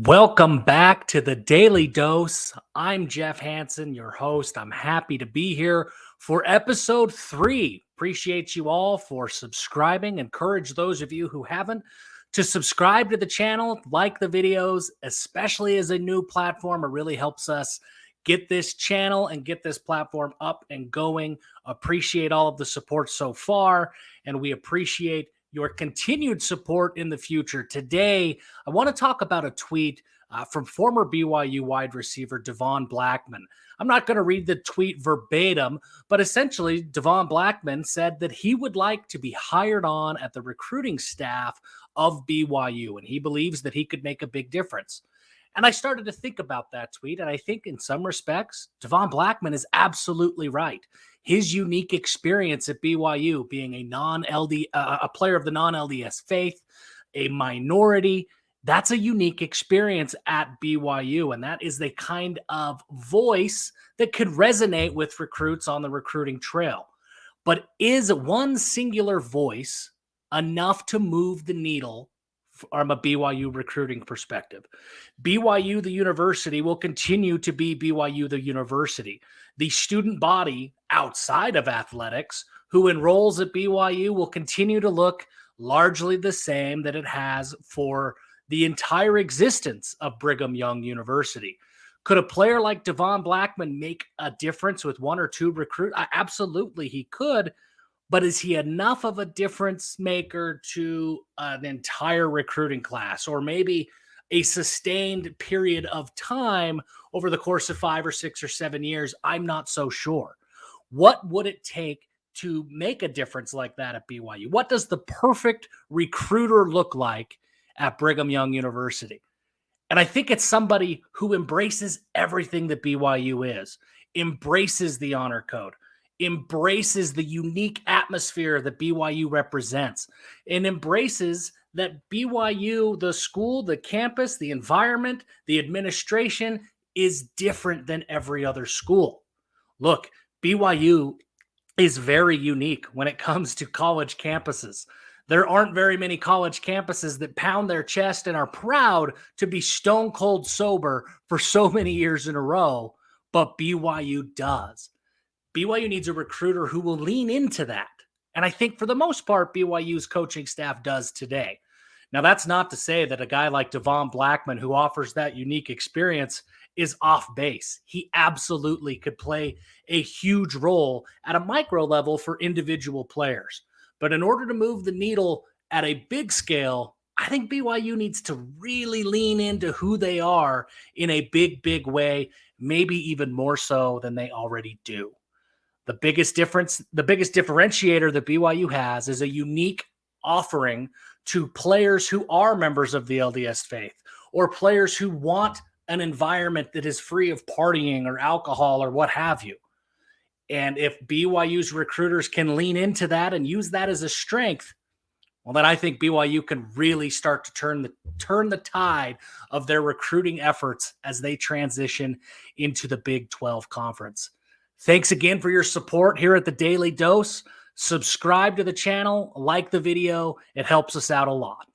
Welcome back to the Daily Dose. I'm Jeff Hansen, your host. I'm happy to be here for episode 3. Appreciate you all for subscribing. Encourage those of you who haven't to subscribe to the channel, like the videos, especially as a new platform. It really helps us get this channel and get this platform up and going. Appreciate all of the support so far, and we appreciate your continued support in the future. Today, I want to talk about a tweet from former BYU wide receiver Devon Blackmon. I'm not going to read the tweet verbatim, but essentially, Devon Blackmon said that he would like to be hired on at the recruiting staff of BYU, and he believes that he could make a big difference. And I started to think about that tweet, and I think in some respects, Devon Blackmon is absolutely right. His unique experience at BYU, being a player of the non-LDS faith, a minority, that's a unique experience at BYU, and that is the kind of voice that could resonate with recruits on the recruiting trail. But is one singular voice enough to move the needle from a BYU recruiting perspective? BYU, the university, will continue to be BYU, the university. The student body outside of athletics who enrolls at BYU will continue to look largely the same that it has for the entire existence of Brigham Young University. Could a player like Devon Blackmon make a difference with one or two recruits? Absolutely, he could. But is he enough of a difference maker to an entire recruiting class, or maybe a sustained period of time over the course of 5 or 6 or 7 years? I'm not so sure. What would it take to make a difference like that at BYU? What does the perfect recruiter look like at Brigham Young University? And I think it's somebody who embraces everything that BYU is, embraces the honor code, embraces the unique atmosphere that BYU represents, and embraces that BYU, the school, the campus, the environment, the administration is different than every other school. Look, BYU is very unique when it comes to college campuses. There aren't very many college campuses that pound their chest and are proud to be stone cold sober for so many years in a row, but BYU does. BYU needs a recruiter who will lean into that. And I think for the most part, BYU's coaching staff does today. Now, that's not to say that a guy like Devon Blackmon, who offers that unique experience, is off base. He absolutely could play a huge role at a micro level for individual players. But in order to move the needle at a big scale, I think BYU needs to really lean into who they are in a big, big way, maybe even more so than they already do. The biggest differentiator that BYU has is a unique offering to players who are members of the LDS faith, or players who want an environment that is free of partying or alcohol or what have you. And if BYU's recruiters can lean into that and use that as a strength, well, then I think BYU can really start to turn the tide of their recruiting efforts as they transition into the Big 12 Conference. Thanks again for your support here at the Daily Dose. Subscribe to the channel, like the video. It helps us out a lot.